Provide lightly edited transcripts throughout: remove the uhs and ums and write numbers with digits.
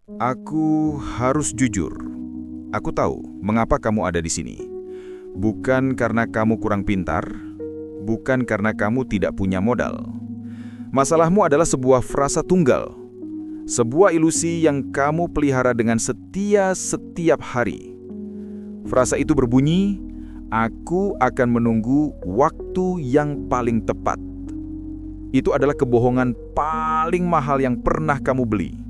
Aku harus jujur. Aku tahu mengapa kamu ada di sini. Bukan karena kamu kurang pintar, bukan karena kamu tidak punya modal. Masalahmu adalah sebuah frasa tunggal. Sebuah ilusi yang kamu pelihara dengan setia setiap hari. Frasa itu berbunyi, "Aku akan menunggu waktu yang paling tepat." Itu adalah kebohongan paling mahal yang pernah kamu beli.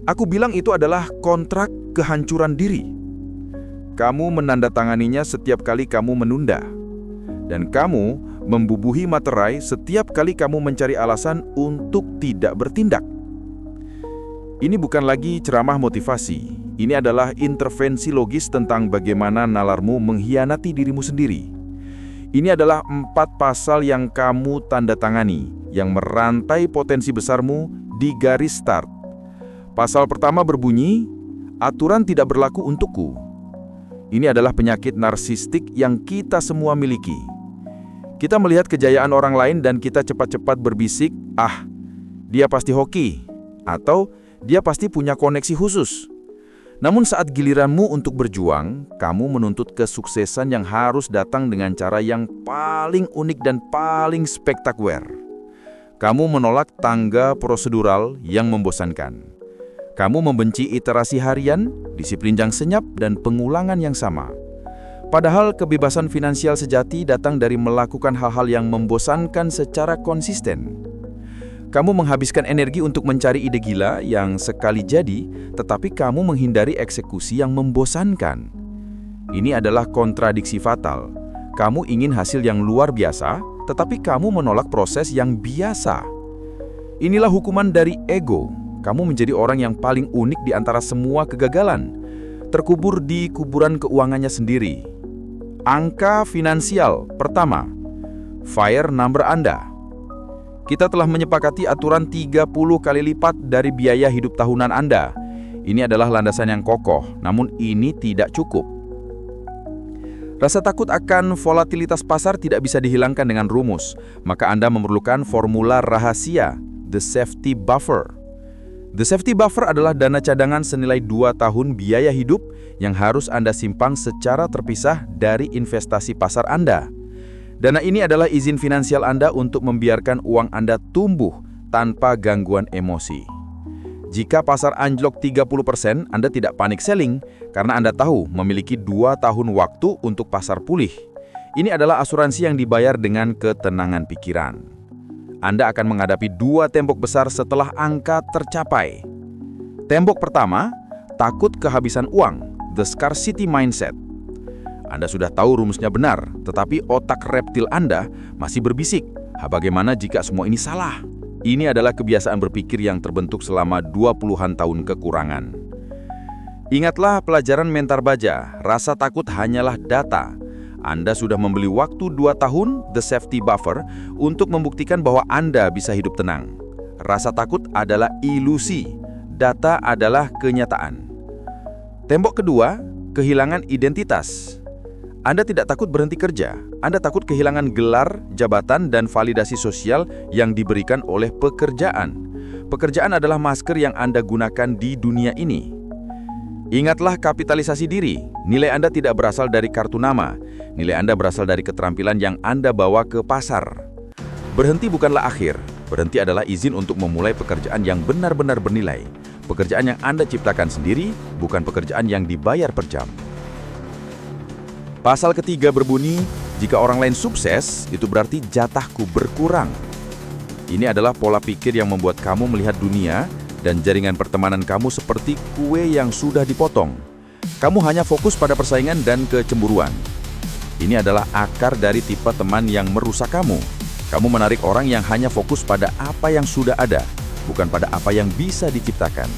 Aku bilang itu adalah kontrak kehancuran diri. Kamu menandatanganinya setiap kali kamu menunda. Dan kamu membubuhi materai setiap kali kamu mencari alasan untuk tidak bertindak. Ini bukan lagi ceramah motivasi. Ini adalah intervensi logis tentang bagaimana nalarmu mengkhianati dirimu sendiri. Ini adalah 4 pasal yang kamu tanda tangani, yang merantai potensi besarmu di garis start. Pasal pertama berbunyi, aturan tidak berlaku untukku. Ini adalah penyakit narsistik yang kita semua miliki. Kita melihat kejayaan orang lain dan kita cepat-cepat berbisik, dia pasti hoki, atau dia pasti punya koneksi khusus. Namun saat giliranmu untuk berjuang, kamu menuntut kesuksesan yang harus datang dengan cara yang paling unik dan paling spektakuler. Kamu menolak tangga prosedural yang membosankan. Kamu membenci iterasi harian, disiplin yang senyap, dan pengulangan yang sama. Padahal kebebasan finansial sejati datang dari melakukan hal-hal yang membosankan secara konsisten. Kamu menghabiskan energi untuk mencari ide gila yang sekali jadi, tetapi kamu menghindari eksekusi yang membosankan. Ini adalah kontradiksi fatal. Kamu ingin hasil yang luar biasa, tetapi kamu menolak proses yang biasa. Inilah hukuman dari ego. Kamu menjadi orang yang paling unik di antara semua kegagalan, terkubur di kuburan keuangannya sendiri. Angka finansial pertama, FIRE number Anda. Kita telah menyepakati aturan 30 kali lipat dari biaya hidup tahunan Anda. Ini adalah landasan yang kokoh, namun ini tidak cukup. Rasa takut akan volatilitas pasar tidak bisa dihilangkan dengan rumus, maka Anda memerlukan formula rahasia, the safety buffer. The safety buffer adalah dana cadangan senilai 2 tahun biaya hidup yang harus Anda simpan secara terpisah dari investasi pasar Anda. Dana ini adalah izin finansial Anda untuk membiarkan uang Anda tumbuh tanpa gangguan emosi. Jika pasar anjlok 30%, Anda tidak panik selling karena Anda tahu memiliki 2 tahun waktu untuk pasar pulih. Ini adalah asuransi yang dibayar dengan ketenangan pikiran. Anda akan menghadapi 2 tembok besar setelah angka tercapai. Tembok pertama, takut kehabisan uang, the scarcity mindset. Anda sudah tahu rumusnya benar, tetapi otak reptil Anda masih berbisik, bagaimana jika semua ini salah? Ini adalah kebiasaan berpikir yang terbentuk selama 20-an tahun kekurangan. Ingatlah pelajaran mentar baja, rasa takut hanyalah data. Anda sudah membeli waktu 2 tahun, the safety buffer, untuk membuktikan bahwa Anda bisa hidup tenang. Rasa takut adalah ilusi, data adalah kenyataan. Tembok kedua, kehilangan identitas. Anda tidak takut berhenti kerja, Anda takut kehilangan gelar, jabatan, dan validasi sosial yang diberikan oleh pekerjaan. Pekerjaan adalah masker yang Anda gunakan di dunia ini. Ingatlah kapitalisasi diri, nilai Anda tidak berasal dari kartu nama, nilai Anda berasal dari keterampilan yang Anda bawa ke pasar. Berhenti bukanlah akhir, berhenti adalah izin untuk memulai pekerjaan yang benar-benar bernilai. Pekerjaan yang Anda ciptakan sendiri, bukan pekerjaan yang dibayar per jam. Pasal ketiga berbunyi, jika orang lain sukses, itu berarti jatahku berkurang. Ini adalah pola pikir yang membuat kamu melihat dunia dan jaringan pertemanan kamu seperti kue yang sudah dipotong. Kamu hanya fokus pada persaingan dan kecemburuan. Ini adalah akar dari tipe teman yang merusak kamu. Kamu menarik orang yang hanya fokus pada apa yang sudah ada, bukan pada apa yang bisa diciptakan.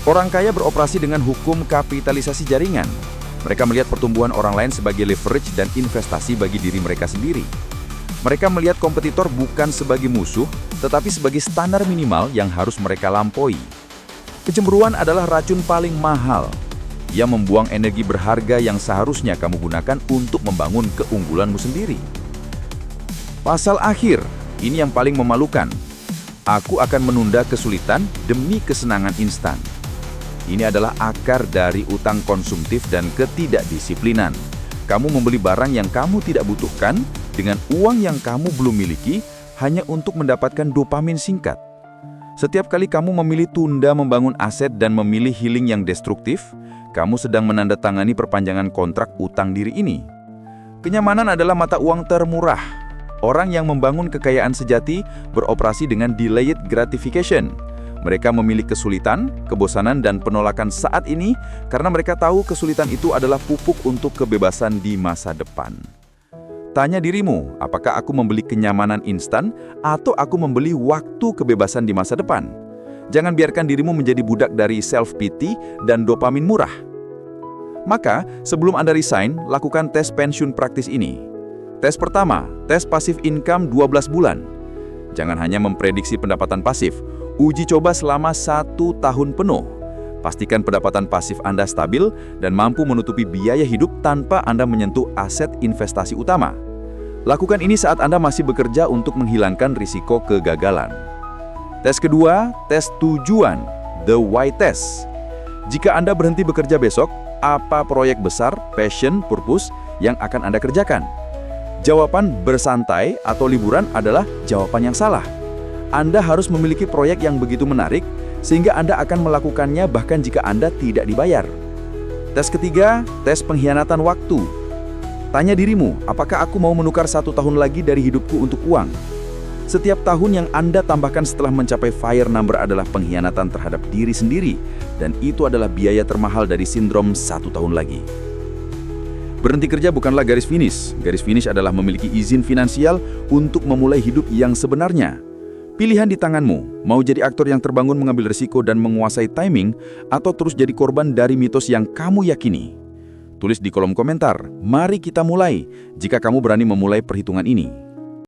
Orang kaya beroperasi dengan hukum kapitalisasi jaringan. Mereka melihat pertumbuhan orang lain sebagai leverage dan investasi bagi diri mereka sendiri. Mereka melihat kompetitor bukan sebagai musuh, tetapi sebagai standar minimal yang harus mereka lampaui. Kecemburuan adalah racun paling mahal. Ia membuang energi berharga yang seharusnya kamu gunakan untuk membangun keunggulanmu sendiri. Pasal akhir, ini yang paling memalukan. Aku akan menunda kesulitan demi kesenangan instan. Ini adalah akar dari utang konsumtif dan ketidakdisiplinan. Kamu membeli barang yang kamu tidak butuhkan dengan uang yang kamu belum miliki hanya untuk mendapatkan dopamin singkat. Setiap kali kamu memilih tunda membangun aset dan memilih healing yang destruktif, kamu sedang menandatangani perpanjangan kontrak utang diri ini. Kenyamanan adalah mata uang termurah. Orang yang membangun kekayaan sejati beroperasi dengan delayed gratification. Mereka memilih kesulitan, kebosanan, dan penolakan saat ini karena mereka tahu kesulitan itu adalah pupuk untuk kebebasan di masa depan. Tanya dirimu, apakah aku membeli kenyamanan instan atau aku membeli waktu kebebasan di masa depan? Jangan biarkan dirimu menjadi budak dari self-pity dan dopamin murah. Maka, sebelum Anda resign, lakukan tes pensiun praktis ini. Tes pertama, tes passive income 12 bulan. Jangan hanya memprediksi pendapatan pasif, uji coba selama 1 tahun penuh. Pastikan pendapatan pasif Anda stabil dan mampu menutupi biaya hidup tanpa Anda menyentuh aset investasi utama. Lakukan ini saat Anda masih bekerja untuk menghilangkan risiko kegagalan. Tes kedua, tes tujuan, the why test. Jika Anda berhenti bekerja besok, apa proyek besar, passion, purpose yang akan Anda kerjakan? Jawaban bersantai atau liburan adalah jawaban yang salah. Anda harus memiliki proyek yang begitu menarik, sehingga Anda akan melakukannya bahkan jika Anda tidak dibayar. Tes ketiga, tes pengkhianatan waktu. Tanya dirimu, apakah aku mau menukar 1 tahun lagi dari hidupku untuk uang? Setiap tahun yang Anda tambahkan setelah mencapai fire number adalah pengkhianatan terhadap diri sendiri, dan itu adalah biaya termahal dari sindrom 1 tahun lagi. Berhenti kerja bukanlah garis finish. Garis finish adalah memiliki izin finansial untuk memulai hidup yang sebenarnya. Pilihan di tanganmu, mau jadi aktor yang terbangun mengambil risiko dan menguasai timing, atau terus jadi korban dari mitos yang kamu yakini. Tulis di kolom komentar, mari kita mulai, jika kamu berani memulai perhitungan ini.